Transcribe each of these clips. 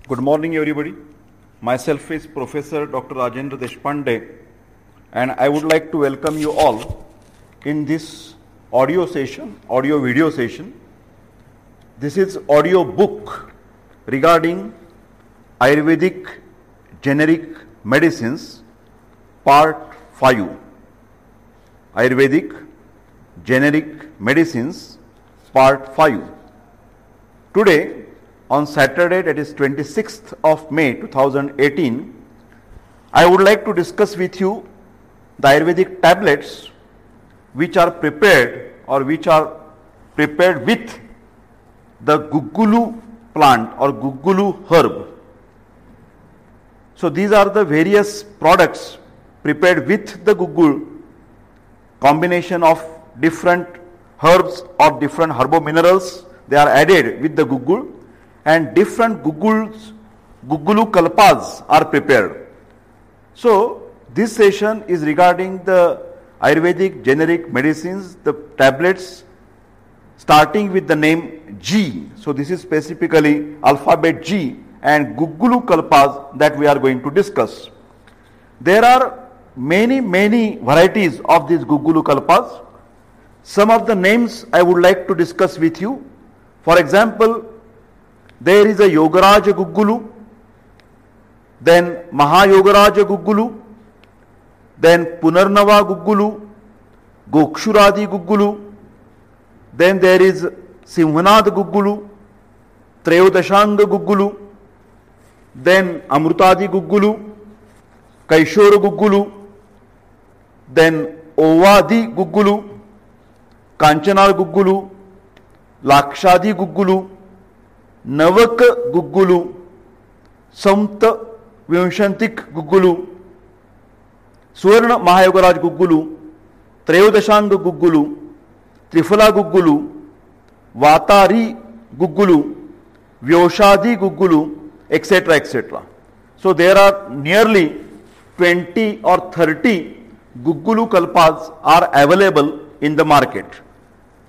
Good morning, everybody. Myself is Professor Dr. Rajendra Deshpande, and I would like to welcome you all in this audio video session. This is audio book regarding Ayurvedic generic medicines, part 5. Ayurvedic generic medicines, part 5. Today, on Saturday, that is 26th of May 2018, I would like to discuss with you the Ayurvedic tablets which are prepared with the Guggulu plant or Guggulu herb. So these are the various products prepared with the Guggul, combination of different herbs or different herbominerals. They are added with the Guggul, and different Guggulu kalpas are prepared. So this session is regarding the Ayurvedic generic medicines, the tablets starting with the name G. So this is specifically alphabet G and Guggulu kalpas that we are going to discuss. There are many varieties of these Guggulu kalpas. Some of the names I would like to discuss with you. For example, there is a Yogaraja Guggulu, then Mahayogaraja Guggulu, then Punarnava Guggulu, Gokshuradi Guggulu, then there is Simhanad Guggulu, Trayodashanga Guggulu, then Amrutadi Guggulu, Kaishora Guggulu, then Ovadi Guggulu, Kanchanar Guggulu, Lakshadi Guggulu, Navak Guggulu, Samta Vimshantik Guggulu, Suvarna Mahayogaraj Guggulu, Trayodashanga Guggulu, Trifala Guggulu, Vatari Guggulu, Vyoshadi Guggulu, etc. etc. So there are nearly 20 or 30 Guggulu kalpas are available in the market.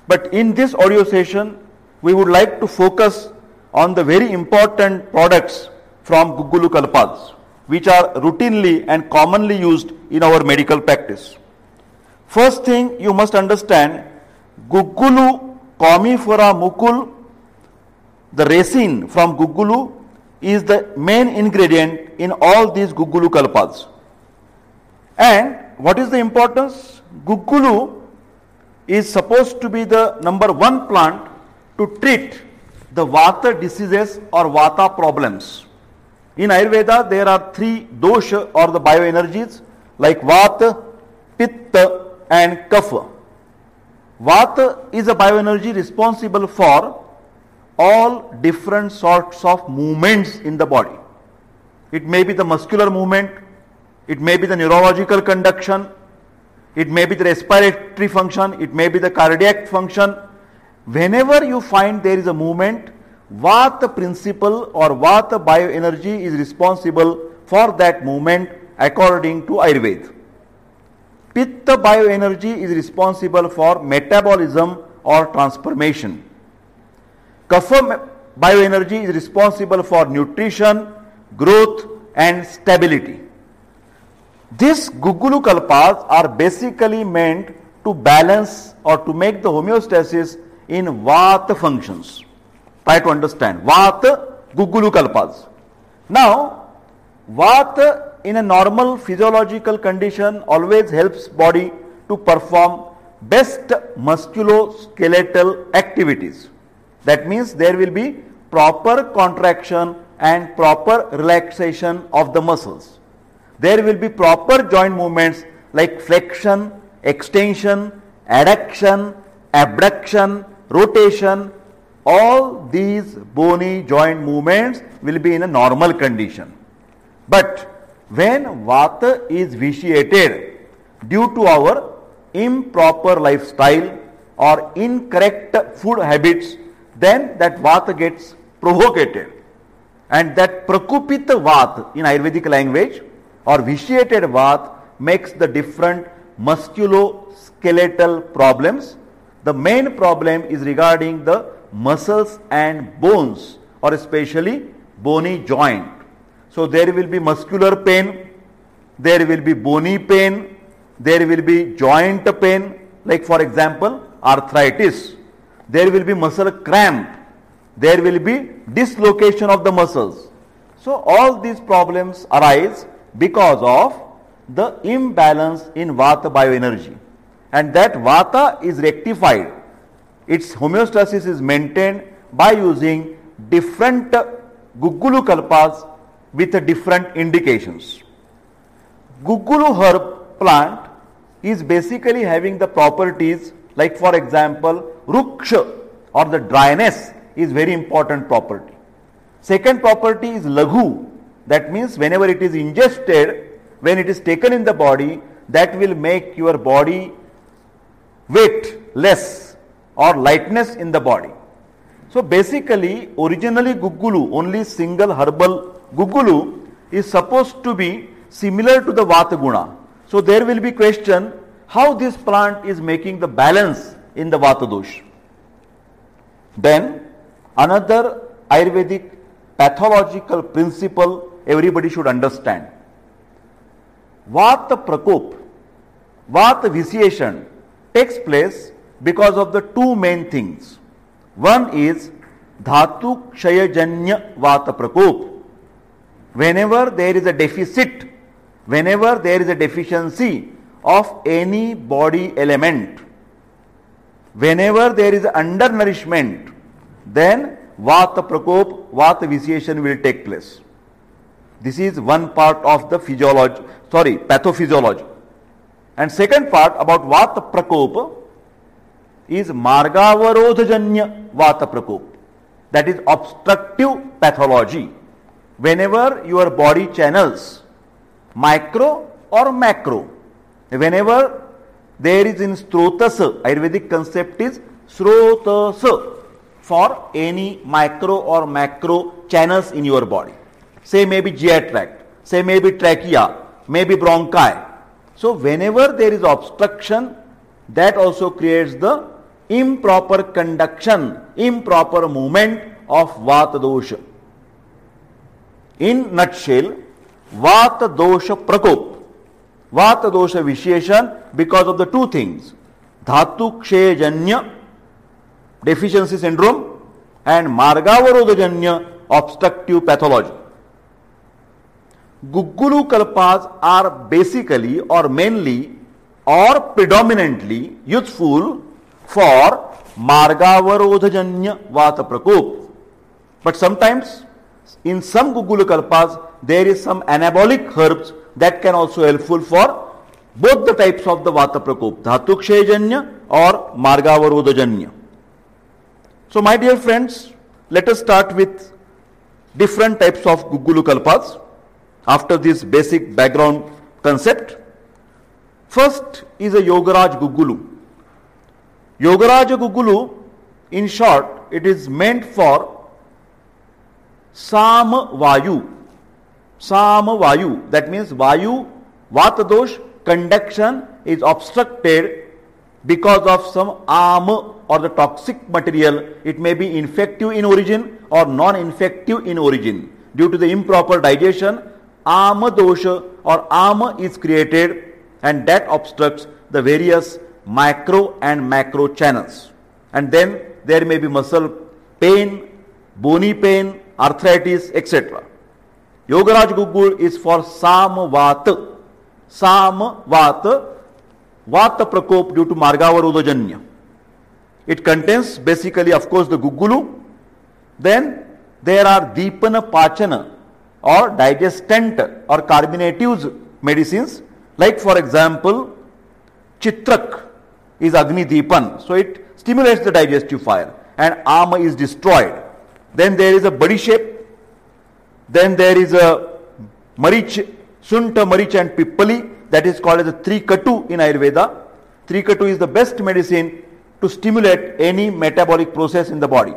But in this audio session, we would like to focus on the very important products from Guggulu kalpas, which are routinely and commonly used in our medical practice. First thing you must understand, Guggulu comifera mukul, the resin from Guggulu is the main ingredient in all these Guggulu kalpas. And what is the importance? Guggulu is supposed to be the number one plant to treat the Vata diseases or Vata problems. In Ayurveda, there are three dosha or the bioenergies like Vata, Pitta and Kapha. Vata is a bioenergy responsible for all different sorts of movements in the body. It may be the muscular movement, it may be the neurological conduction, it may be the respiratory function, it may be the cardiac function. Whenever you find there is a movement, Vata principle or Vata bioenergy is responsible for that movement according to Ayurveda. Pitta bioenergy is responsible for metabolism or transformation. Kapha bioenergy is responsible for nutrition, growth and stability. These Guggulu kalpas are basically meant to balance or to make the homeostasis in Vata functions. Try to understand. Vata, Guggulu kalpas. Now, Vata in a normal physiological condition always helps body to perform best musculoskeletal activities. That means there will be proper contraction and proper relaxation of the muscles. There will be proper joint movements like flexion, extension, adduction, abduction, rotation. All these bony joint movements will be in a normal condition. But when Vata is vitiated due to our improper lifestyle or incorrect food habits, then that Vata gets provocated. And that Prakupita Vata in Ayurvedic language or vitiated Vata makes the different musculoskeletal problems. The main problem is regarding the muscles and bones, or especially bony joint. So there will be muscular pain, there will be bony pain, there will be joint pain, like for example arthritis. There will be muscle cramp, there will be dislocation of the muscles. So all these problems arise because of the imbalance in Vata bioenergy, and that Vata is rectified. Its homeostasis is maintained by using different Guggulu Kalpas with different indications. Guggulu herb plant is basically having the properties like, for example, Ruksha, or the dryness is very important property. Second property is Laghu, that means whenever it is ingested, when it is taken in the body, that will make your body weight less or lightness in the body. So basically, originally Guggulu, only single herbal Guggulu, is supposed to be similar to the Vata Guna. So there will be question how this plant is making the balance in the Vata dosha. Then another Ayurvedic pathological principle everybody should understand. Vata Prakop, Vata vitiation takes place because of the two main things. One is Dhatu Kshayajanya Vata Prakop. Whenever there is a deficit, whenever there is a deficiency of any body element, whenever there is undernourishment, then Vata Prakop, Vata vitiation will take place. This is one part of the pathophysiology. And second part about Vata Prakop is Margavarodhajanya Vata Prakop. That is obstructive pathology. Whenever your body channels, micro or macro, whenever there is in Srotasa, Ayurvedic concept is Srotasa, for any micro or macro channels in your body. Say maybe GI tract, say maybe trachea, maybe bronchi. So whenever there is obstruction, that also creates the improper conduction, improper movement of Vata dosha. In nutshell, Vata dosha Prakop, Vata dosha vitiation because of the two things, Dhatu Kshayajanya deficiency syndrome and Margavarodhajanya obstructive pathology. Guggulu Kalpas are basically or mainly or predominantly useful for Margavarodhajanya Vata Prakop. But sometimes in some Guggulu Kalpas there is some anabolic herbs that can also helpful for both the types of the Vata Prakop, Dhatu Kshayajanya or Margavarodhajanya. So my dear friends, let us start with different types of Guggulu Kalpas after this basic background concept. First is a Yogaraj Guggulu. Yogaraj Guggulu, in short, it is meant for Sama Vayu. Sama Vayu, that means Vayu, Vata dosh, conduction is obstructed because of some Ama or the toxic material. It may be infective in origin or non-infective in origin. Due to the improper digestion, Ama dosha or Ama is created, and that obstructs the various micro and macro channels. And then there may be muscle pain, bony pain, arthritis, etc. Yogaraj Guggul is for Samvata. Samvata, Vata Prakop due to Margavarodhajanya. It contains basically, of course, the Guggulu. Then there are Deepana Pachana or digestant or carminatives medicines, like for example Chitrak is Agni Deepan, so it stimulates the digestive fire and Ama is destroyed. Then there is a Badishep, then there is a Marich, Sunta, Marich and Pippali, that is called as a Trikatu in Ayurveda. Trikatu is the best medicine to stimulate any metabolic process in the body.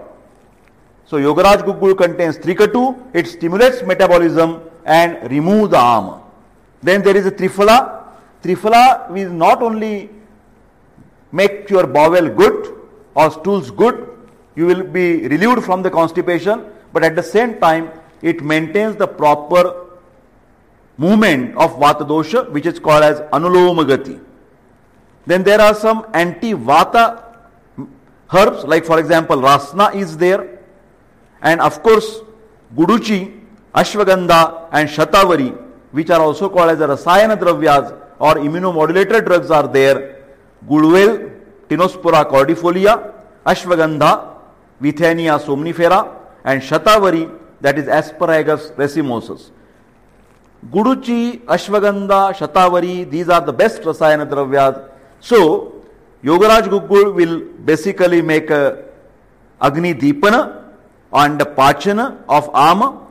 So Yogaraj Guggul contains Trikatu, it stimulates metabolism and remove the Ama. Then there is a Triphala. Triphala will not only make your bowel good or stools good, you will be relieved from the constipation, but at the same time it maintains the proper movement of Vata dosha, which is called as Anuloma Gati. Then there are some anti-Vata herbs, like for example Rasna is there, and of course Guduchi, Ashwagandha and Shatavari, which are also called as the Rasayana Dravyas or immunomodulator drugs are there. Gudwel, Tinospora cordifolia, Ashwagandha, Withania somnifera, and Shatavari, that is Asparagus racemosus. Guduchi, Ashwagandha, Shatavari, these are the best Rasayana Dravyas. So, Yogaraj Gugul will basically make a Agni Deepana and a Pachana of Ama,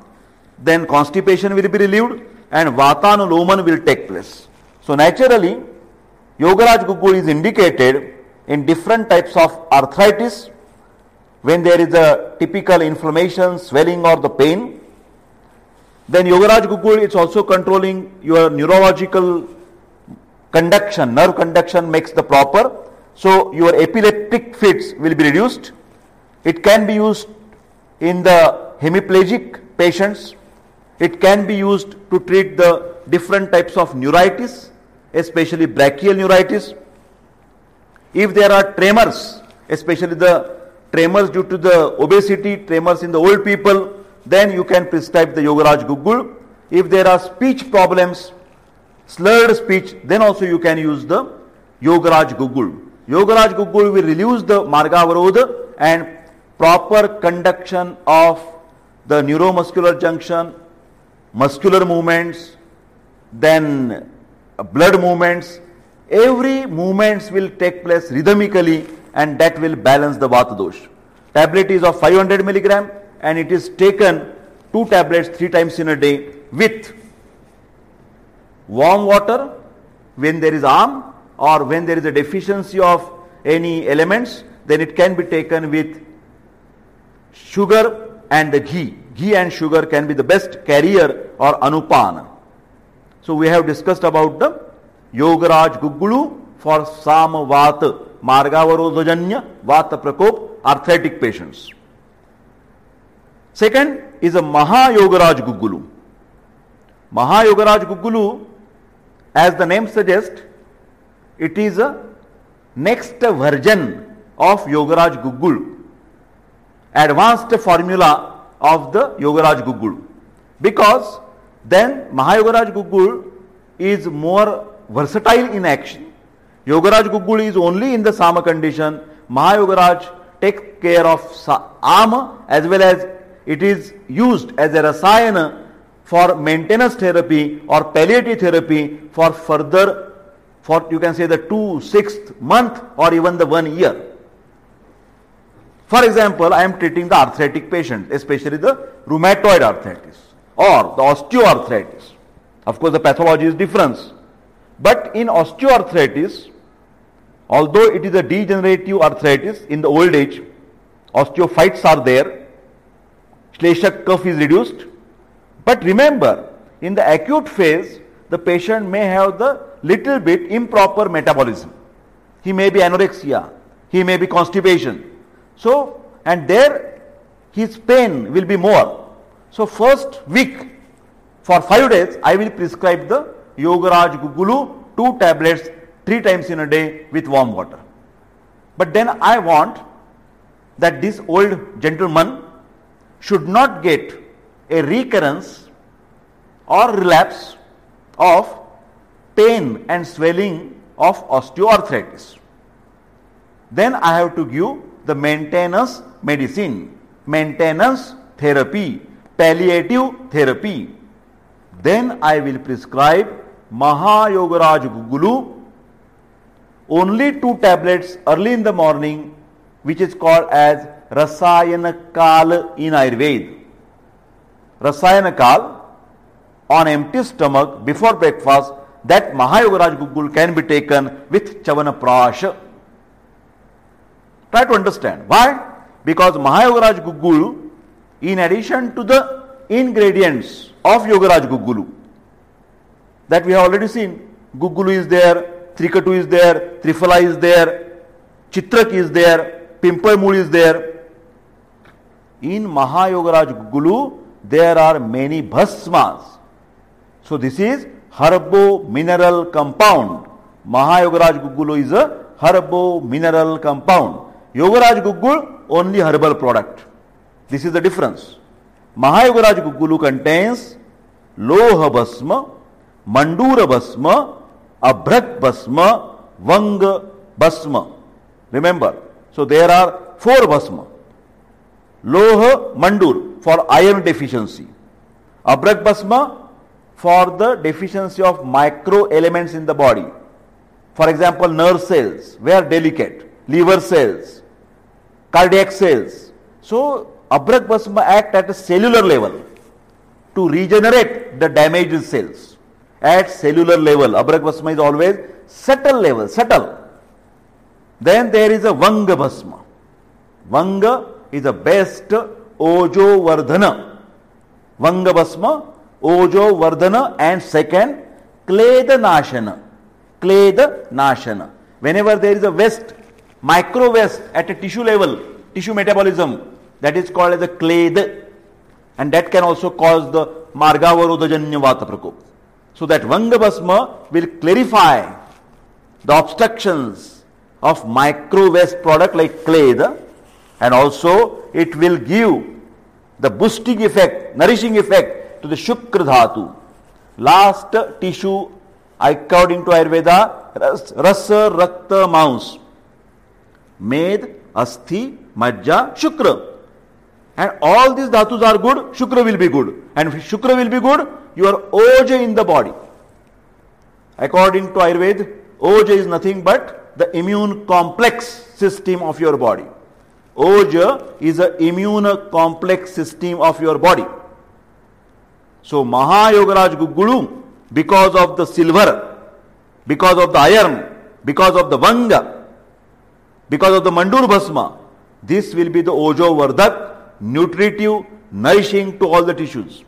then constipation will be relieved and Vatanuloman will take place. So, naturally, Yogaraj Gugul is indicated in different types of arthritis, when there is a typical inflammation, swelling or the pain. Then Yogaraj Gugul is also controlling your neurological conduction, nerve conduction makes the proper. So your epileptic fits will be reduced. It can be used in the hemiplegic patients. It can be used to treat the different types of neuritis, especially brachial neuritis. If there are tremors, especially the tremors due to the obesity, tremors in the old people, then you can prescribe the Yogaraj Gugul. If there are speech problems, slurred speech, then also you can use the Yogaraj Gugul. Yogaraj Gugul will reduce the Margavarodha and proper conduction of the neuromuscular junction, muscular movements, then blood movements. Every movements will take place rhythmically and that will balance the Vata dosha. Tablet is of 500 milligram and it is taken 2 tablets 3 times in a day with warm water when there is arm or when there is a deficiency of any elements, then it can be taken with sugar and the ghee. Ghee and sugar can be the best carrier or anupana. So we have discussed about the Yogaraj Gugulu for Samavata, Margavarodhajanya, Vata Prakop, arthritic patients. Second is a Mahayogaraj Gugulu. Mahayogaraj Gugulu, as the name suggests, it is a next version of Yogaraj Gugul, advanced formula of the Yogaraj Gugul, because then Mahayogaraj Gugul is more versatile in action. Yogaraj Gugul is only in the Sama condition. Mahayogaraj takes care of Ama as well as it is used as a Rasayana for maintenance therapy or palliative therapy for further, for you can say the 2/6 month or even the 1 year. For example, I am treating the arthritic patient, especially the rheumatoid arthritis or the osteoarthritis. Of course, the pathology is different. But in osteoarthritis, although it is a degenerative arthritis in the old age, osteophytes are there, Schleshach cuff is reduced. But remember, in the acute phase, the patient may have the little bit improper metabolism. He may be anorexia, he may be constipation. So, and there his pain will be more. So, first week for 5 days, I will prescribe the Yogaraj Gugulu 2 tablets 3 times in a day with warm water. But then I want that this old gentleman should not get a recurrence or relapse of pain and swelling of osteoarthritis. Then I have to give the maintenance medicine, maintenance therapy, palliative therapy. Then I will prescribe Mahayogaraj Gugulu, only 2 tablets early in the morning, which is called as Rasayanakal in Ayurveda. Rasayanakal on empty stomach before breakfast, that Mahayogaraj Gugul can be taken with Chavanaprasha. Try to understand. Why? Because Mahayogaraj Gugul, in addition to the ingredients of Yogaraj Gugulu, that we have already seen, Gugulu is there, Trikatu is there, Triphala is there, Chitrak is there, Pimpalmul is there. In Mahayogaraj Gugulu, there are many bhasmas. So this is herbo-mineral compound. Mahayogaraj Guggulu is a herbo-mineral compound. Yogaraj Guggul only herbal product. This is the difference. Mahayogaraj Guggulu contains Loha Bhasma, Mandura Bhasma, Abhrak Bhasma, Vanga Bhasma. Remember, so there are 4 Bhasma. Loha Mandur for iron deficiency. Abhrak Bhasma for the deficiency of micro elements in the body. For example, nerve cells, were delicate, liver cells, cardiac cells. So, Abhrak Bhasma act at a cellular level to regenerate the damaged cells. At cellular level, Abhrak Bhasma is always subtle level, subtle. Then there is a Vanga Bhasma. Vanga is the best Ojo Vardhana. Vanga Bhasma, Ojo Vardhana, and second, Kleda Nashana. Kleda Nashana. Whenever there is a waste, micro waste at a tissue level, tissue metabolism, that is called as a kled, and that can also cause the Margavarodhajanya Vata Prakop. So that Vanga Bhasma will clarify the obstructions of micro waste product like kled, and also it will give the boosting effect, nourishing effect to the Shukra Dhatu. Last tissue according to Ayurveda, Rasa, Rakta, Mans. Med, Asthi, Majja, Shukra. And all these dhatus are good, Shukra will be good. And if Shukra will be good, your Oja in the body. According to Ayurveda, Oja is nothing but the immune complex system of your body. Oja is an immune complex system of your body. So Mahayogaraj Guggulu, because of the silver, because of the iron, because of the Vanga, because of the Mandur Bhasma, this will be the Ojo Vardhak, nutritive, nourishing to all the tissues.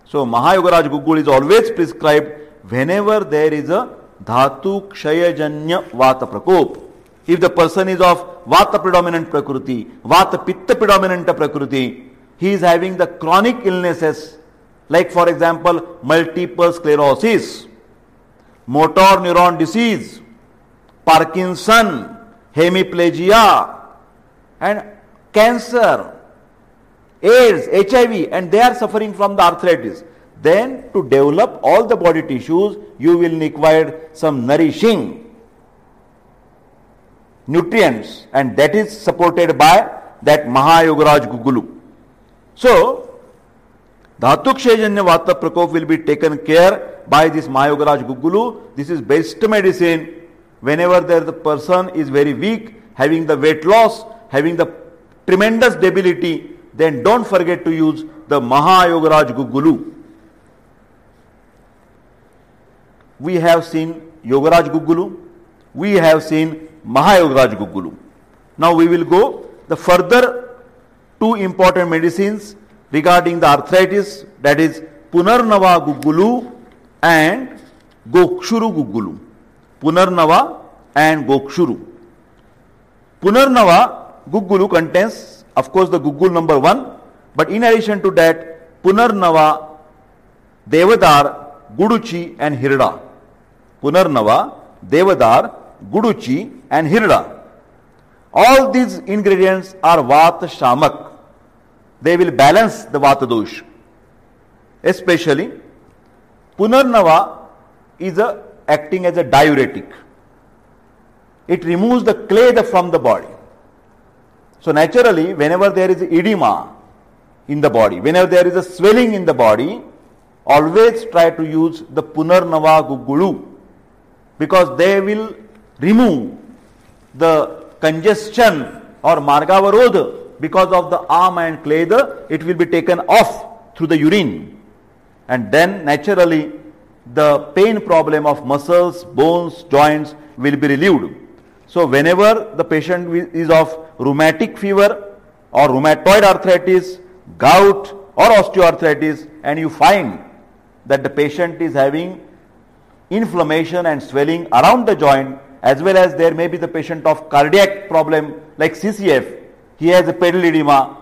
So Mahayogaraj Guggul is always prescribed whenever there is a Dhatu Kshayajanya Vata Prakop. If the person is of Vata predominant Prakriti, Vata Pitta predominant Prakriti, he is having the chronic illnesses like for example multiple sclerosis, motor neuron disease, Parkinson, hemiplegia, and cancer, AIDS, HIV, and they are suffering from the arthritis. Then to develop all the body tissues, you will require some nourishing nutrients, and that is supported by that Mahayogaraj Guggulu. So, Dhatukshayajanya Vata Prakop will be taken care by this Mahayogaraj Guggulu. This is best medicine whenever the person is very weak, having the weight loss, having the tremendous debility, then don't forget to use the Mahayogaraj Guggulu. We have seen Yogaraj Guggulu, we have seen Mahayogaraj Guggulu. Now we will go the further 2 important medicines regarding the arthritis, that is Punarnava Guggulu and Gokshuru Guggulu. Punarnava and Gokshuru. Punarnava Guggulu contains, of course, the Guggul number 1, but in addition to that, Punarnava, Devadar, Guduchi and Hirda. Punarnava, Devadar, Guduchi and Hirda. All these ingredients are Vata Shamak. They will balance the Vata dosh. Especially, Punarnava is acting as a diuretic. It removes the clay from the body. So naturally, whenever there is edema in the body, whenever there is a swelling in the body, always try to use the Punarnava Guggulu, because they will remove the congestion or Margavarodha. Because of the arm and kleda, it will be taken off through the urine. And then naturally, the pain problem of muscles, bones, joints will be relieved. So whenever the patient is of rheumatic fever or rheumatoid arthritis, gout or osteoarthritis, and you find that the patient is having inflammation and swelling around the joint, as well as there may be the patient of cardiac problem like CCF, he has a pedal edema,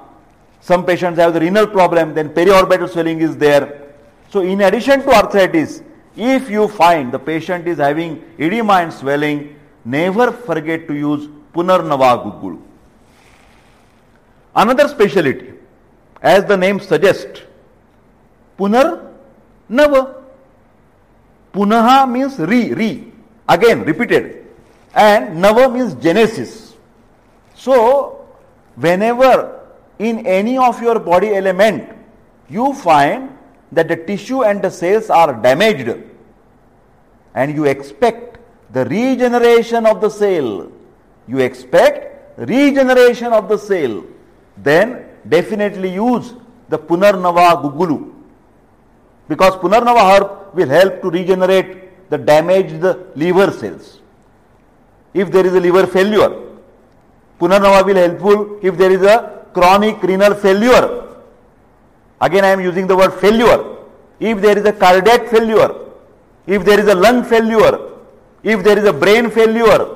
Some patients have the renal problem, then periorbital swelling is there. So in addition to arthritis, if you find the patient is having edema and swelling, never forget to use Punarnava Guggulu. Another specialty, as the name suggests, Punarnava. Punaha means again repeated, and Nava means genesis. So whenever in any of your body element you find that the tissue and the cells are damaged and you expect the regeneration of the cell, then definitely use the Punarnava Guggulu, because Punarnava herb will help to regenerate the damaged liver cells. If there is a liver failure, Punarnava will helpful if there is a chronic renal failure. Again I am using the word failure. If there is a cardiac failure, if there is a lung failure, if there is a brain failure,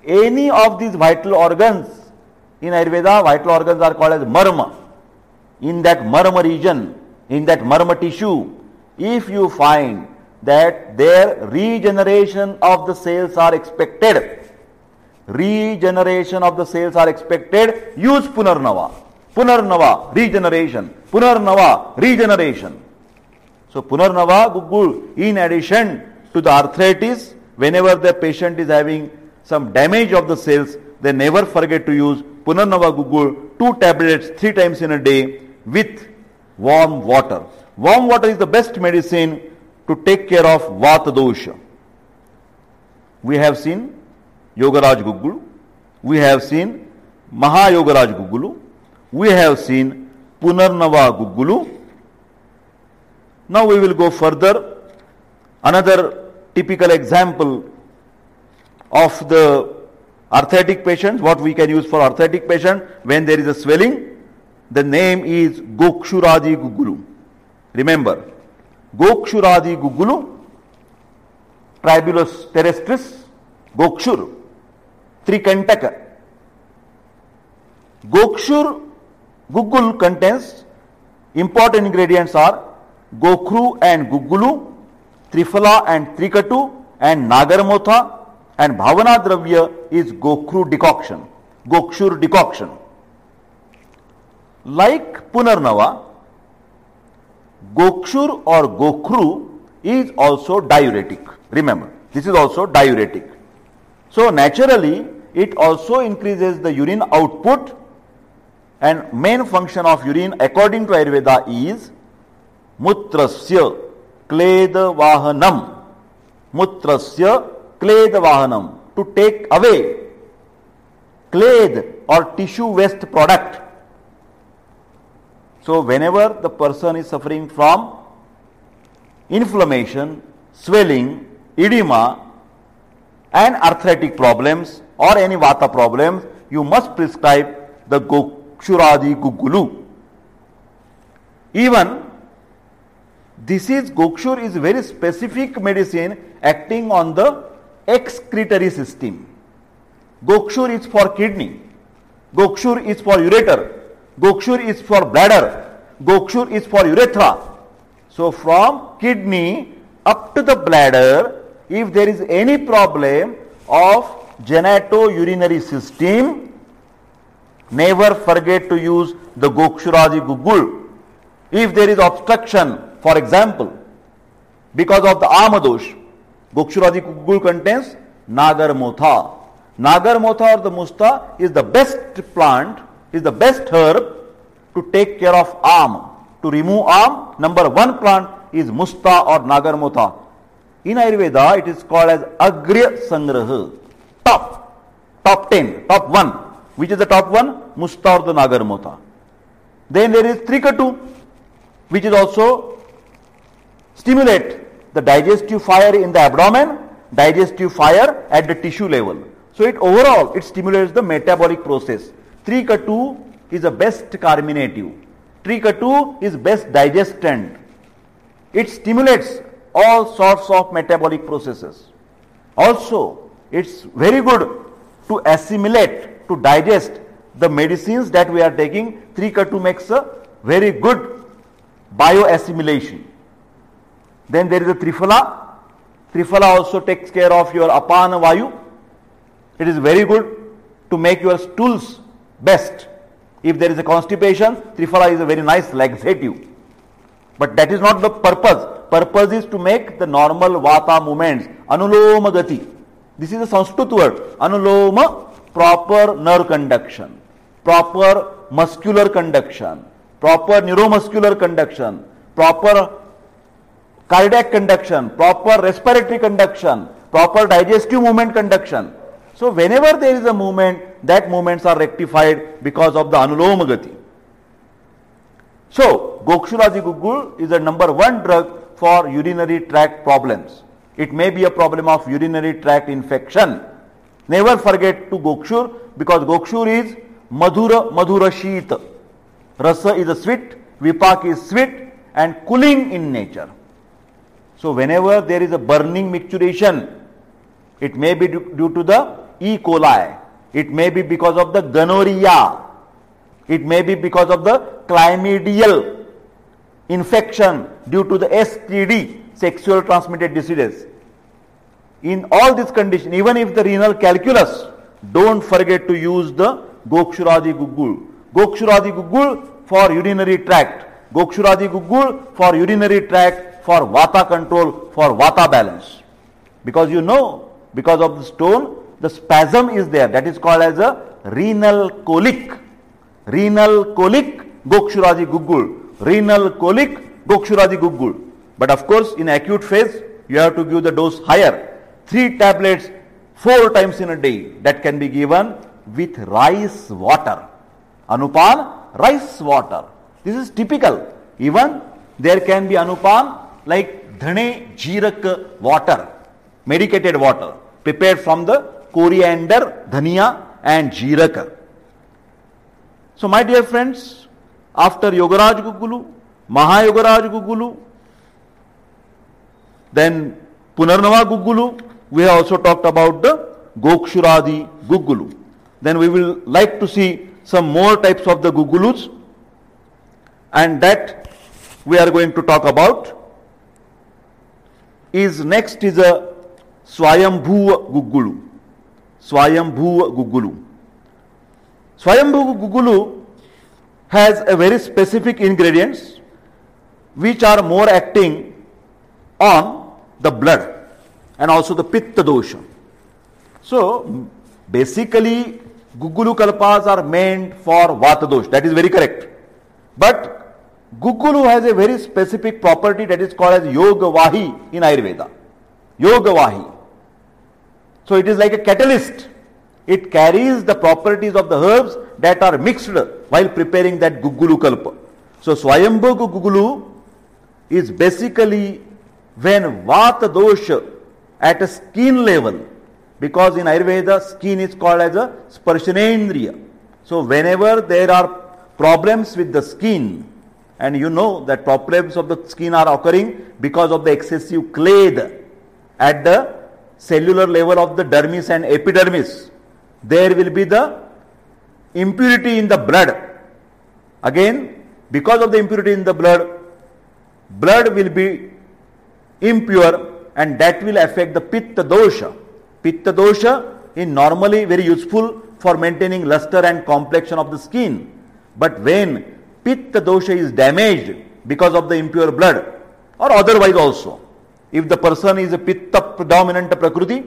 any of these vital organs, in Ayurveda vital organs are called as marma. In that marma region, in that marma tissue, if you find that their regeneration of the cells are expected, use Punarnava. Punarnava, regeneration. Punarnava, regeneration. So Punarnava Guggul, in addition to the arthritis, whenever the patient is having some damage of the cells, they never forget to use Punarnava Guggul, 2 tablets 3 times in a day with warm water. Warm water is the best medicine to take care of Vata dosha. We have seen Yogaraj Guggulu, we have seen Mahayogaraj Guggulu, we have seen Punarnava Guggulu. Now we will go further. Another typical example of the arthritic patients, what we can use for arthritic patient when there is a swelling, the name is Gokshuradi Guggulu. Remember, Gokshuradi Guggulu, Tribulus terrestris, Gokshur, Trikantaka. Gokshur Guggul contains important ingredients are Gokhru and Guggulu, Triphala and Trikatu, and Nagarmotha, and Bhavana Dravya is Gokhru decoction, Gokshur decoction. Like Punarnava, Gokshur or Gokhru is also diuretic. Remember, this is also diuretic. So naturally, it also increases the urine output, and main function of urine according to Ayurveda is Mutrasya Kleda Vahanam. Mutrasya Kleda Vahanam, to take away kled or tissue waste product. So whenever the person is suffering from inflammation, swelling, edema and arthritic problems or any Vata problems, you must prescribe the Gokshuradi Guggulu. Even Gokshur is very specific medicine acting on the excretory system. Gokshur is for kidney, Gokshur is for ureter, Gokshur is for bladder, Gokshur is for urethra. So from kidney up to the bladder, if there is any problem of genitourinary system, never forget to use the Gokshuradi Guggul. If there is obstruction, for example, because of the Amadosh, Gokshuradi Guggul contains Nagarmotha. Nagarmotha or the Musta is the best plant, is the best herb to take care of arm. To remove arm, number 1 plant is Musta or Nagarmotha. In Ayurveda, it is called as Agrya Sangraha. Top 10, top 1. Which is the top one? Musta or the Nagarmotha. Then there is Trikatu, which is also stimulate the digestive fire in the abdomen, digestive fire at the tissue level. So it stimulates the metabolic process. Trikatu is the best carminative. Trikatu is best digestant. It stimulates all sorts of metabolic processes. Also, it's very good to assimilate, to digest the medicines that we are taking, 3K2 makes a very good bioassimilation. Then there is a Triphala. Triphala also takes care of your apana vayu. It is very good to make your stools best. If there is a constipation, Triphala is a very nice laxative. But that is not the purpose. Purpose is to make the normal vata movements. Anuloma gati. This is a Sanskrit word. Anuloma, proper nerve conduction, proper muscular conduction, proper neuromuscular conduction, proper cardiac conduction, proper respiratory conduction, proper digestive movement conduction. So whenever there is a movement, that movements are rectified because of the Anuloma gati. So Gokshuradi Guggul is the number one drug for urinary tract problems. It may be a problem of urinary tract infection. Never forget to Gokshur, because Gokshur is Madhura Shita. Rasa is a sweet, Vipak is sweet and cooling in nature. So whenever there is a burning micturition, it may be due to the E. coli, it may be because of the gonorrhea, it may be because of the chlamydial infection due to the STD, sexual transmitted diseases. In all these conditions, even if the renal calculus, don't forget to use the Gokshuradi Guggul. Gokshuradi Guggul for urinary tract. Gokshuradi Guggul for urinary tract, for vata control, for vata balance. Because you know, because of the stone, the spasm is there. That is called as a renal colic. Renal colic, Gokshuradi Guggul. Renal colic, Gokshuradi Guggul. But of course, in acute phase, you have to give the dose higher. 3 tablets 4 times in a day. That can be given with rice water. Anupan, rice water. This is typical. Even there can be anupan like dhane jeerak water, medicated water, prepared from the coriander, dhania and jeerak. So my dear friends, after Yogaraj Guggulu, Mahayogaraj Guggulu, then Punarnava Guggulu, we have also talked about the Gokshuradi Guggulu. Then we will like to see some more types of the Guggulus, and that we are going to talk about. Next is a Swayambhu Guggulu. Swayambhu Guggulu. Swayambhu Guggulu has a very specific ingredients which are more acting on the blood and also the pitta dosha. So basically Guggulu kalpas are meant for vata dosha. That is very correct. But Guggulu has a very specific property that is called as Yoga Vahi in Ayurveda. Yoga Vahi. So it is like a catalyst. It carries the properties of the herbs that are mixed while preparing that Guggulu kalpa. So Swayambhu Guggulu is basically when vata dosha at a skin level, because in Ayurveda skin is called as a sparshanendriya. So whenever there are problems with the skin, and you know that problems of the skin are occurring because of the excessive kledh at the cellular level of the dermis and epidermis, there will be the impurity in the blood. Again, because of the impurity in the blood will be impure, and that will affect the pitta dosha. Pitta dosha is normally very useful for maintaining luster and complexion of the skin. But when pitta dosha is damaged because of the impure blood, or otherwise also, if the person is a pitta predominant prakriti,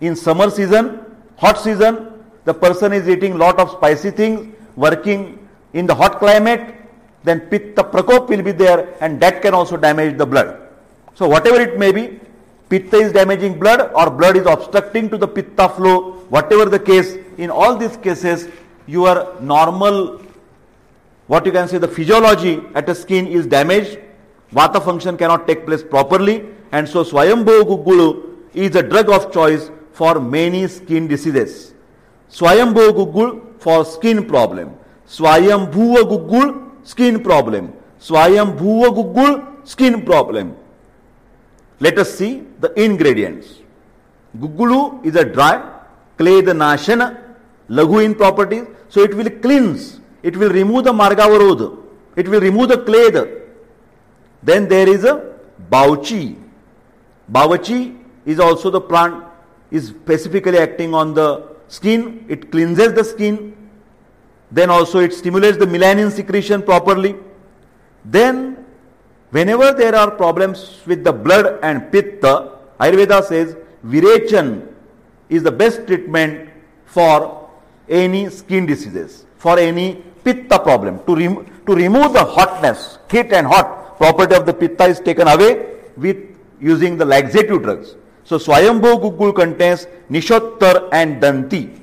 in summer season, hot season, the person is eating lot of spicy things, working in the hot climate, then pitta prakop will be there, and that can also damage the blood. So whatever it may be, pitta is damaging blood or blood is obstructing to the pitta flow, whatever the case, in all these cases, your normal, what you can say, the physiology at the skin is damaged, vata function cannot take place properly, and so Swayambhu Guggulu is a drug of choice for many skin diseases. Swayambhu Guggul for skin problem, Swayambhu Guggul skin problem, Swayambhu Guggul skin problem. Let us see the ingredients. Guggulu is a dry, kledh nashana, Laghu in properties. So it will cleanse. It will remove the margavarod. It will remove the clade. Then there is a Bauchi. Bavachi is also the plant, is specifically acting on the skin. It cleanses the skin. Then also it stimulates the melanin secretion properly. Then whenever there are problems with the blood and pitta, Ayurveda says Virechan is the best treatment for any skin diseases, for any pitta problem. To remove the hotness, heat and hot property of the pitta is taken away with using the laxative drugs. So Swayambhu Gugul contains Nishottar and Danti.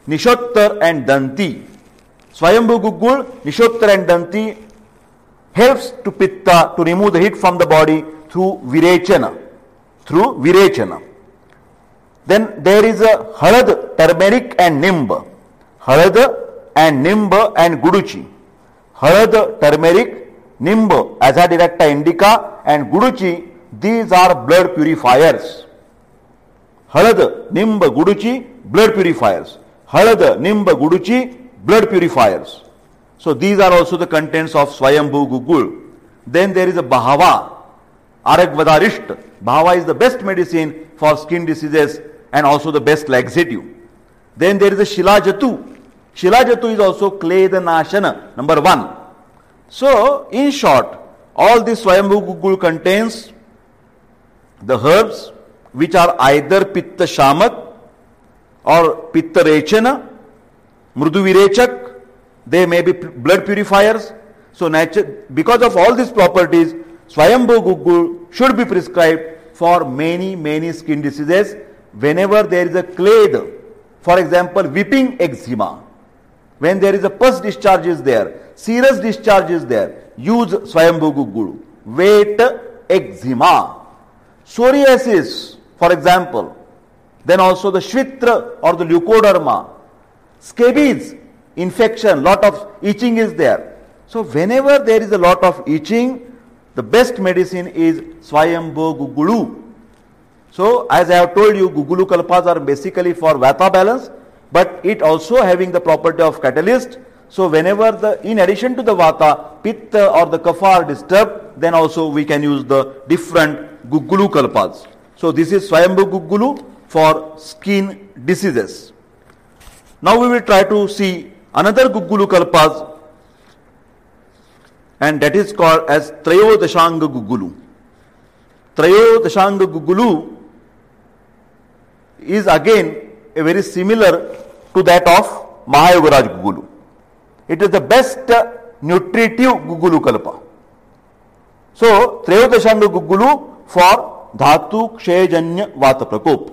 Nishottar and Danti. Swayambhu Gugul, Nishottar and Danti helps to pitta, to remove the heat from the body through Virechana. Through Virechana. Then there is a Halad, turmeric and Nimba. Halad and Nimba and Guduchi. Halad, turmeric, Nimba, Azadiracta indica and Guduchi, these are blood purifiers. Halad, Nimba, Guduchi, blood purifiers. Halad, Nimba, Guduchi, blood purifiers. So these are also the contents of Swayambhu Gugul. Then there is a Bahava, Aragvadarishta. Bahava is the best medicine for skin diseases and also the best laxative. Then there is a Shilajatu. Shilajatu is also Kleda Nashana, number 1. So in short, all this Swayambhu Gugul contains the herbs which are either Pitta Shamak or Pitta Rechana, Mrudu Virechak. They may be blood purifiers. So because of all these properties, Swayambhu Gugul should be prescribed for many skin diseases. Whenever there is a clade, for example, weeping eczema, when there is a pus discharge is there, serous discharge is there, use Swayambhu Gugul. Weight eczema. Psoriasis, for example, then also the Shvitra or the leukoderma, scabies, infection, lot of itching is there. So whenever there is a lot of itching, the best medicine is Swayambhu Gugulu. So as I have told you, Gugulu Kalpas are basically for Vata balance, but it also having the property of catalyst. So whenever in addition to the Vata, Pitta or the Kapha are disturbed, then also we can use the different Gugulu Kalpas. So this is Swayambhu Gugulu for skin diseases. Now we will try to see another Gugulu Kalpas, and that is called as Trayodashanga Gugulu. Trayodashanga Gugulu is again a very similar to that of Mahayogaraj Gugulu. It is the best nutritive Gugulu Kalpa. So Trayodashanga Gugulu for Dhatu Kshayajanya Vata Prakop.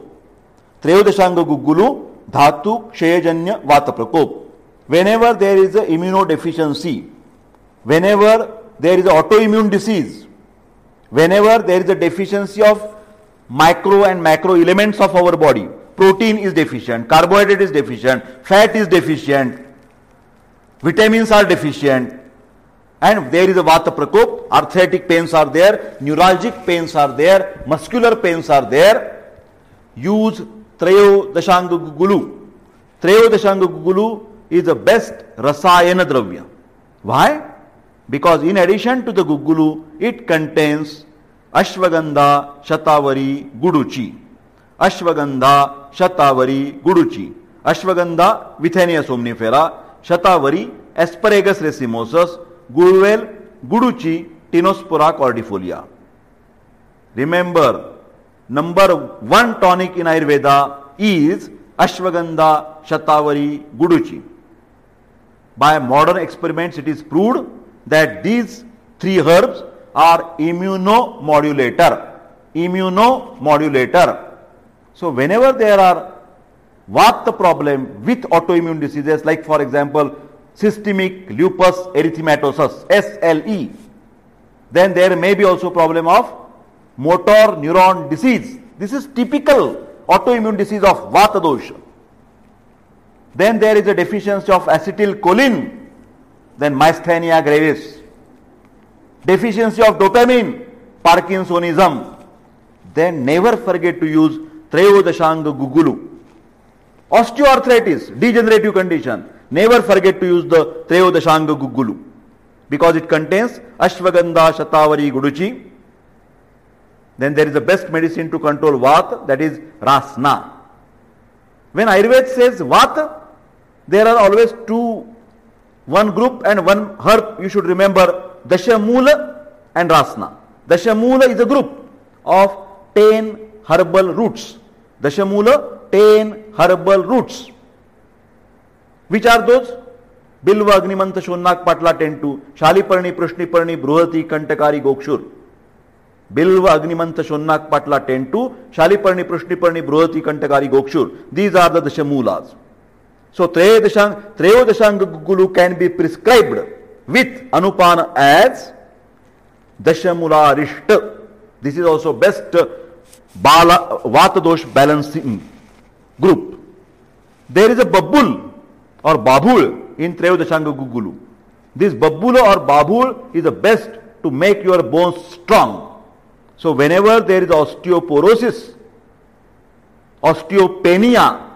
Trayodashanga Gugulu Dhatu Kshayajanya Vata Prakop. Whenever there is an immunodeficiency, whenever there is an autoimmune disease, whenever there is a deficiency of micro and macro elements of our body, protein is deficient, carbohydrate is deficient, fat is deficient, vitamins are deficient, and there is a Vata Prakop, arthritic pains are there, neuralgic pains are there, muscular pains are there, use Trayodashanga Gugulu. Trayodashanga Gugulu is the best Rasayana Dravya. Why? Because in addition to the Gugulu, it contains Ashwagandha, Shatavari, Guduchi. Ashwagandha, Shatavari, Guduchi. Ashwagandha, Withania somnifera. Shatavari, Asparagus racemosus. Gurvel, Guduchi, Tinospora cordifolia. Remember, number 1 tonic in Ayurveda is Ashwagandha, Shatavari, Guduchi. By modern experiments, it is proved that these 3 herbs are immunomodulator. Immunomodulator. So whenever there are Vata problem with autoimmune diseases, like for example systemic lupus erythematosus, SLE, then there may be also problem of motor neuron disease. This is typical autoimmune disease of Vata dosha. Then there is a deficiency of acetylcholine, then myasthenia gravis. Deficiency of dopamine, Parkinsonism. Then never forget to use Trayodashanga Gugulu. Osteoarthritis, degenerative condition. Never forget to use the Trayodashanga Guggulu because it contains Ashwagandha, Shatavari, Guduchi. Then there is the best medicine to control Vata, that is Rasna. When Ayurveda says Vata, there are always two, one group and one herb. You should remember Dashamula and Rasna. Dashamula is a group of 10 herbal roots. Dashamula, 10 herbal roots. Which are those? Bilva, Agnimantha, Shonnak, Patla, 10-2, Shaliparni, Prashniparni, Bruhati, Kantakari, Gokshur. Bilva, Agnimantha, Shonnak, Patla, 10-2, Shaliparni, Prashniparni, Bruhati, Kantakari, Gokshur. These are the Dashamulas. So, Trayodashanga Guggulu can be prescribed with Anupana as Dashamula Rishta. This is also best Vata Dosh balancing group. There is a Babbul or Babul in Trayodashanga Guggulu. This Babbula or Babul is the best to make your bones strong. So whenever there is osteoporosis, osteopenia,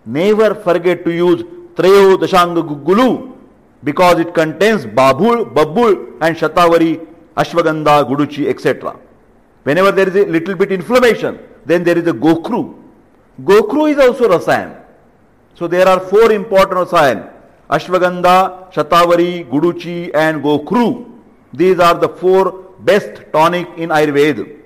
never forget to use Trayodashanga Guggulu because it contains Babbul and Shatavari, Ashwagandha, Guduchi, etc. Whenever there is a little bit inflammation, then there is a Gokru. Gokru is also Rasayan. So there are 4 important Rasayan. Ashwagandha, Shatavari, Guduchi and Gokru. These are the 4 best tonic in Ayurveda.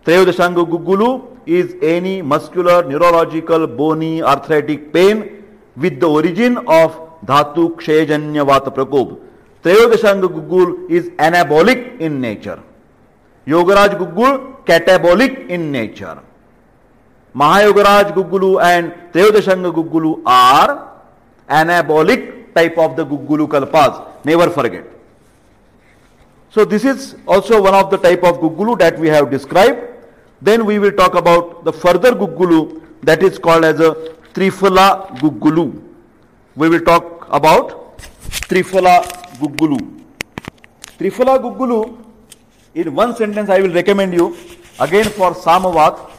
Trayodashanga Guggulu is any muscular, neurological, bony, arthritic pain with the origin of Dhatu Kshayajanya Vata Prakop. Trayodashanga Guggul is anabolic in nature. Yogaraj Guggul catabolic in nature. Mahayogaraj Guggulu and Trayodashanga Guggulu are anabolic type of the Guggulu Kalpas. Never forget. So this is also one of the type of Guggulu that we have described. Then we will talk about the further Guggulu that is called as a Triphala Guggulu. We will talk about Triphala Guggulu. Triphala Guggulu, in one sentence I will recommend you, again for Samavat,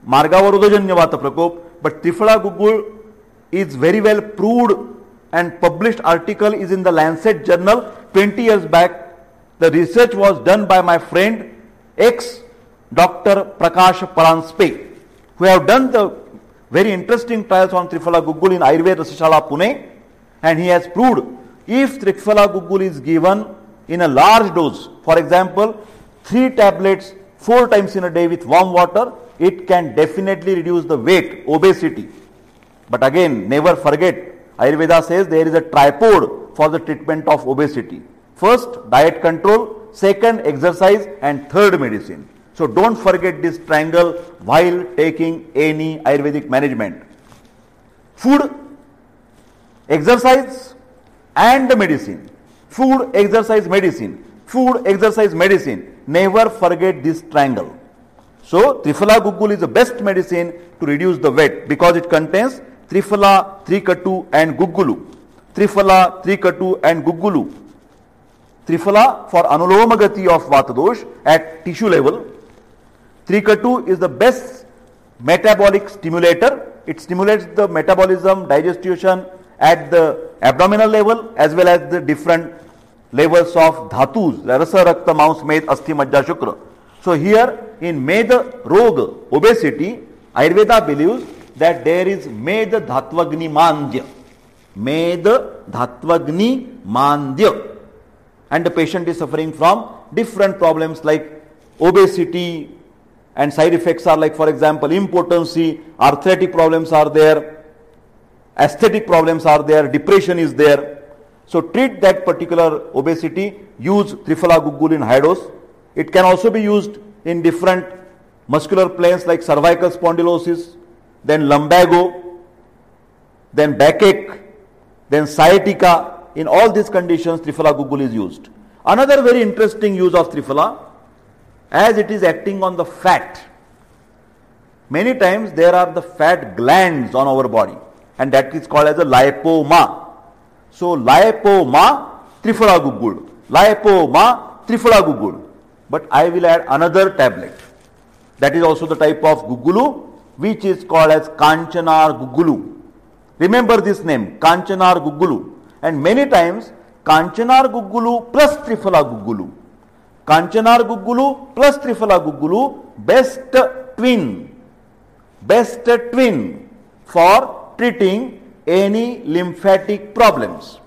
Margavarudajanya Vata Prakop, but Triphala Guggul is very well proved and published article is in the Lancet journal 20 years back. The research was done by my friend ex-Dr. Prakash Paranspe, who have done the very interesting trials on Triphala Guggul in Ayurveda Rasashala Pune, and he has proved if Triphala Guggul is given in a large dose, for example 3 tablets 4 times in a day with warm water, it can definitely reduce the weight, obesity. But again, never forget, Ayurveda says there is a tripod for the treatment of obesity. First, diet control, second, exercise, and third, medicine. So don't forget this triangle while taking any Ayurvedic management. Food, exercise, and the medicine. Food, exercise, medicine. Food, exercise, medicine. Never forget this triangle. So Triphala Guggul is the best medicine to reduce the weight because it contains Triphala, Trikatu and Guggulu. Triphala, Trikatu and Guggulu. Triphala for Anulomagati of Vata Dosh at tissue level. Trikatu is the best metabolic stimulator. It stimulates the metabolism, digestion at the abdominal level as well as the different levels of dhatus, Rasa, Rakta, Mans, Med, Asti, Majja, Shukra. So here in Meda Roga, obesity, Ayurveda believes that there is Meda Dhatvagni Mandya. Meda Dhatvagni Mandya. And the patient is suffering from different problems like obesity, and side effects are like, for example, impotency, arthritic problems are there, aesthetic problems are there, depression is there. So treat that particular obesity, use Triphala Guggul in high dose. It can also be used in different muscular planes like cervical spondylosis, then lumbago, then backache, then sciatica. In all these conditions, Triphala Guggul is used. Another very interesting use of Triphala, as it is acting on the fat. Many times there are the fat glands on our body, and that is called as a lipoma. So lipoma, Triphala Guggul. Lipoma, Triphala Guggul. But I will add another tablet. That is also the type of Guggulu, which is called as Kanchanar Guggulu. Remember this name, Kanchanar Guggulu. And many times, Kanchanar Guggulu plus Triphala Guggulu. Kanchanar Guggulu plus Triphala Guggulu, best twin for treating any lymphatic problems,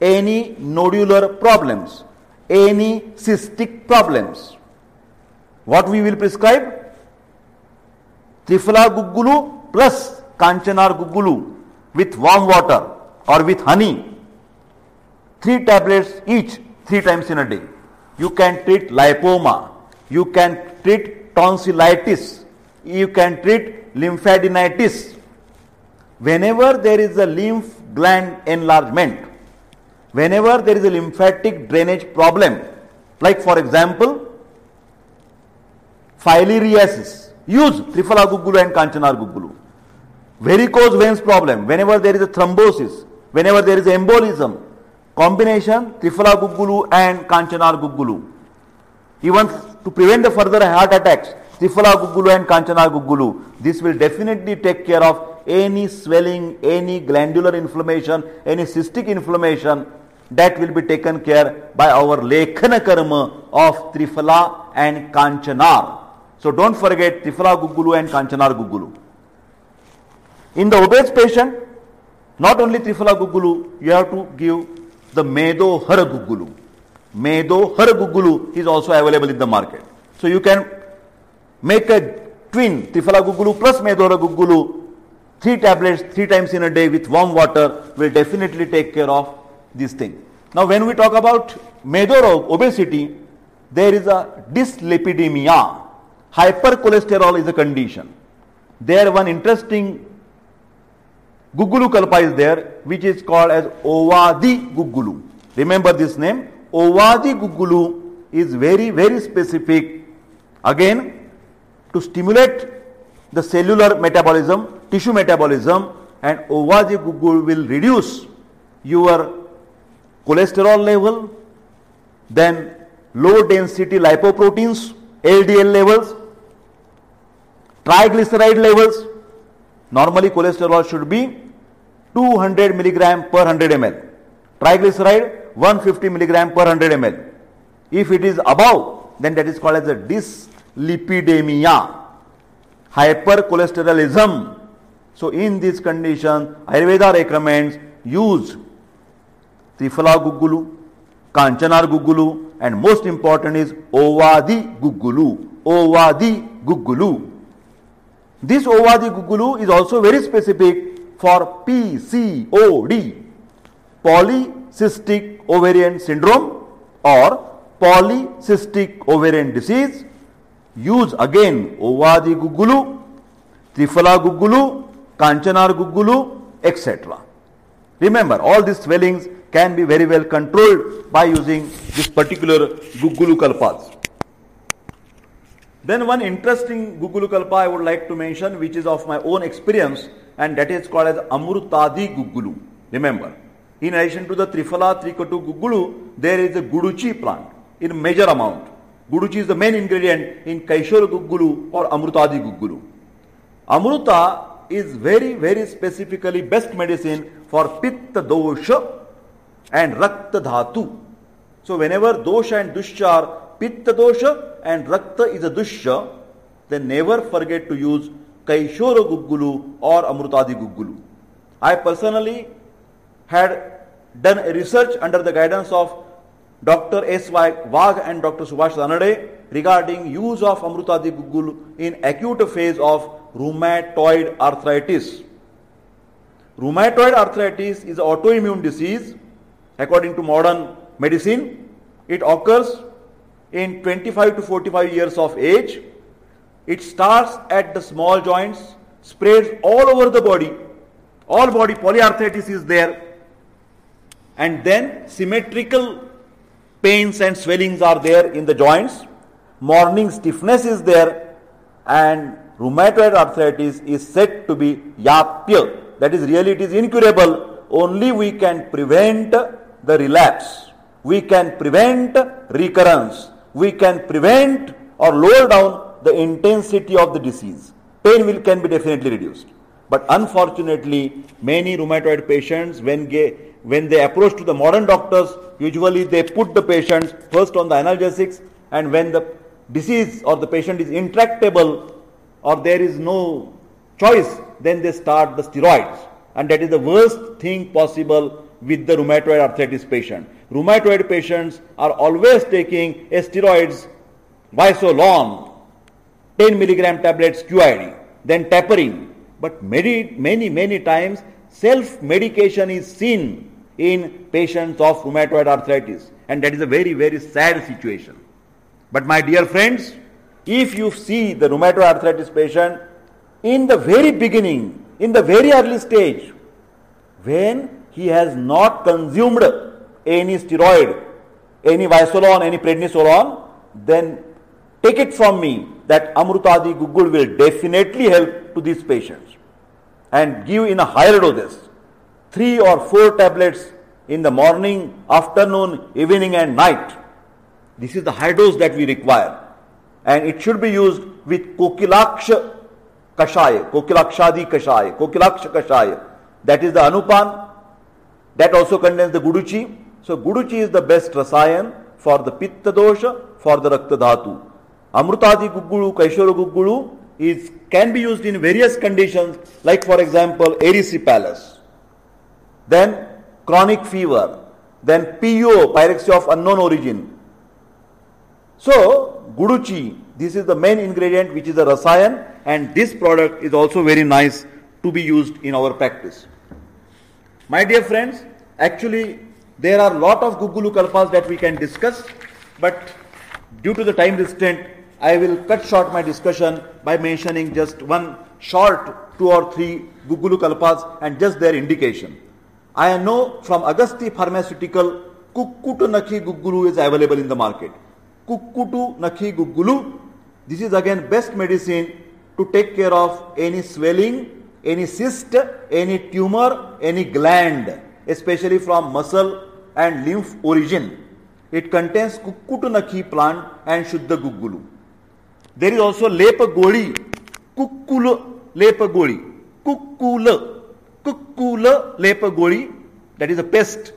any nodular problems, any cystic problems. What we will prescribe? Triphala Guggulu plus Kanchanar Guggulu with warm water or with honey. 3 tablets each 3 times in a day. You can treat lipoma, you can treat tonsillitis, you can treat lymphadenitis. Whenever there is a lymph gland enlargement, whenever there is a lymphatic drainage problem, like for example, filariasis, use Triphala Guggulu and Kanchanar Guggulu. Varicose veins problem, whenever there is a thrombosis, whenever there is embolism, combination Triphala Guggulu and Kanchanar Guggulu. Even to prevent the further heart attacks, Triphala Guggulu and Kanchanar Guggulu. This will definitely take care of any swelling, any glandular inflammation, any cystic inflammation. That will be taken care by our Lekhana Karma of Triphala and Kanchanar. So don't forget Triphala Guggulu and Kanchanar Guggulu. In the obese patient, not only Triphala Guggulu, you have to give the Medo Har Guggulu. Medo Har Guggulu is also available in the market. So you can make a twin Triphala Guggulu plus Medo Har Guggulu, 3 tablets 3 times in a day with warm water will definitely take care of this thing. Now when we talk about Medo obesity, there is a dyslipidemia. Hypercholesterol is a condition. There one interesting Guggulu Kalpa is there, which is called as Ovadi Guggulu. Remember this name. Ovadi Guggulu is very, very specific. Again, to stimulate the cellular metabolism, tissue metabolism, and Ovadi Guggulu will reduce your cholesterol level, then low density lipoproteins, LDL levels, triglyceride levels. Normally cholesterol should be 200 milligram per 100 ml. Triglyceride 150 milligram per 100 ml. If it is above, then that is called as a dyslipidemia, hypercholesterolism. So in this condition, Ayurveda recommends use Triphala Guggulu, Kanchanar Guggulu, and most important is Ovadi Guggulu. Ovadi Guggulu. This Ovadi Guggulu is also very specific for PCOD, polycystic ovarian syndrome or polycystic ovarian disease. Use again Ovadi Guggulu, Triphala Guggulu, Kanchanar Guggulu, etc. Remember, all these swellings can be very well controlled by using this particular Guggulu Kalpas. Then one interesting Guggulu Kalpa I would like to mention, which is of my own experience, and that is called as Amrutadi Guggulu. Remember, in addition to the Triphala Trikatu Guggulu, there is a Guduchi plant in major amount. Guduchi is the main ingredient in Kaishora Guggulu or Amrutadi Guggulu. Amruta is very, very specifically best medicine for Pitta Dosha and Rakta Dhatu. So whenever Dosha and Dusha are Pitta Dosha and Rakta is a Dusha, then never forget to use Kaishora Guggulu or Amrutadi Guggulu. I personally had done a research under the guidance of Dr. S.Y. Wagh and Dr. Subhash Ranade regarding use of Amrutadi Guggulu in acute phase of rheumatoid arthritis. Rheumatoid arthritis is an autoimmune disease. According to modern medicine, it occurs in 25 to 45 years of age. It starts at the small joints, spreads all over the body. All body polyarthritis is there. And then symmetrical pains and swellings are there in the joints. Morning stiffness is there. And rheumatoid arthritis is said to be yapya. That is, really it is incurable. Only we can prevent the relapse. We can prevent recurrence. We can prevent or lower down the intensity of the disease. pain can be definitely reduced. But unfortunately, many rheumatoid patients, when they approach to the modern doctors, usually they put the patients first on the analgesics, and when the disease or the patient is intractable or there is no choice, then they start the steroids. And that is the worst thing possible with the rheumatoid arthritis patient. Rheumatoid patients are always taking steroids, Visolon, 10 milligram tablets QID, then tapering. But many times self-medication is seen in patients of rheumatoid arthritis, and that is a very sad situation. But my dear friends, if you see the rheumatoid arthritis patient in the very beginning, in the very early stage, when he has not consumed any steroid, any Visolon, any prednisolone, then take it from me that Amrutadi Guggul will definitely help to these patients, and give in a higher doses, 3 or 4 tablets in the morning, afternoon, evening and night. This is the high dose that we require, and it should be used with Kokilaksha Kashaya, Kokilakshadi Kashaya, Kokilaksha Kashaya. That is the Anupan. That also contains the Guduchi. So Guduchi is the best rasayan for the Pitta dosha, for the Rakta Dhatu. Amrutadi Guggulu, Kaishora Guggulu can be used in various conditions, like for example erysipelas, then chronic fever, then PO, pyrexia of unknown origin. So Guduchi, this is the main ingredient which is a rasayan, and this product is also very nice to be used in our practice. My dear friends, actually there are a lot of Guggulu Kalpas that we can discuss, but due to the time restraint, I will cut short my discussion by mentioning just one short 2 or 3 Guggulu Kalpas and just their indication. I know from Agasti Pharmaceutical, Kukkutu Nakhi Guggulu is available in the market. Kukkutu Nakhi Guggulu, this is again best medicine to take care of any swelling, any cyst, any tumor, any gland, especially from muscle and lymph origin. It contains Kukkutu Nakhi plant and Shuddha Guggulu. There is also Lepa Goli, Kukkula Lepa Goli, Kukkula Lepa Goli, that is a paste.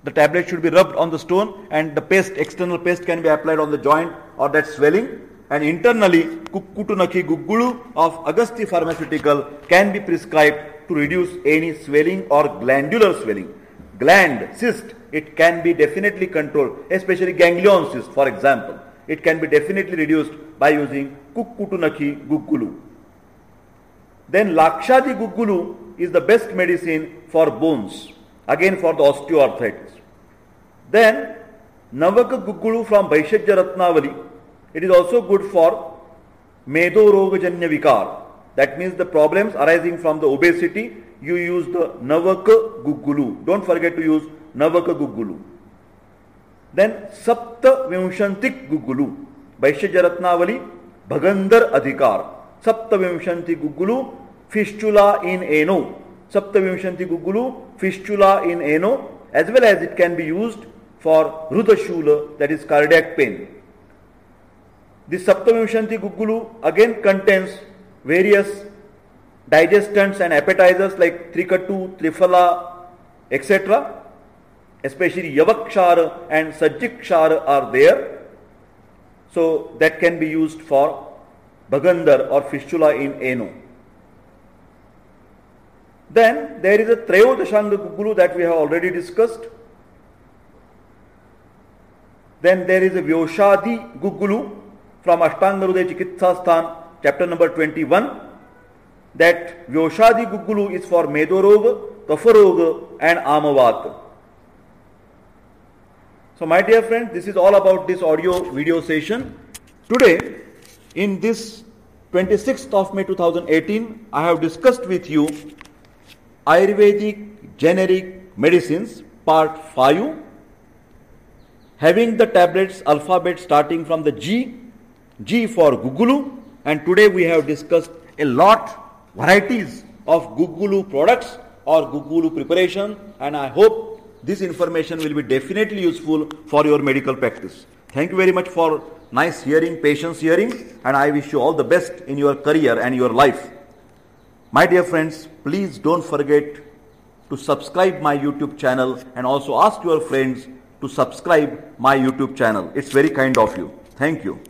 The tablet should be rubbed on the stone, and the paste, external paste, can be applied on the joint or that swelling. And internally, Kukkutu Nakhi Guggulu of Agasti Pharmaceutical can be prescribed to reduce any swelling or glandular swelling. Gland, cyst, it can be definitely controlled, especially ganglion cyst, for example. It can be definitely reduced by using Kukkutu Nakhi Guggulu. Then Lakshadi Guggulu is the best medicine for bones, again for the osteoarthritis. Then Navaka Guggulu from Vaishajya Ratnavali, it is also good for Medo Rogajanya Vikar. That means the problems arising from the obesity, you use the Navaka Guggulu. Don't forget to use Navaka Guggulu. Then Sapta Vimshantik Guggulu, Vaishajya Ratnavali, Bhagandar Adhikar. Sapta Vimshanti Guggulu, fistula in ano. Sapta Vimshanti Guggulu, fistula in ano, as well as it can be used for Rudashula, that is cardiac pain. This Sapta Vimshanti Guggulu again contains various digestants and appetizers like Trikatu, Triphala, etc. Especially Yavakshara and Sajjikshara are there. So that can be used for Bhagandar or fistula in ano. Then there is a Trayodashanga Guggulu that we have already discussed. Then there is a Vyoshadi Guggulu from Ashtanga Hruday Chikitsa Sthan, chapter number 21. That Vyoshadi Guggulu is for Medoroga, Kafaroga and Amavata. So my dear friends, this is all about this audio video session. Today, in this 26th of May 2018, I have discussed with you Ayurvedic generic medicines part 5, having the tablets alphabet starting from the G for Guggulu, and today we have discussed a lot varieties of Guggulu products or Guggulu preparation, and I hope this information will be definitely useful for your medical practice. Thank you very much for nice hearing, patience hearing, and I wish you all the best in your career and your life. My dear friends, please don't forget to subscribe my YouTube channel and also ask your friends to subscribe my YouTube channel. It's very kind of you. Thank you.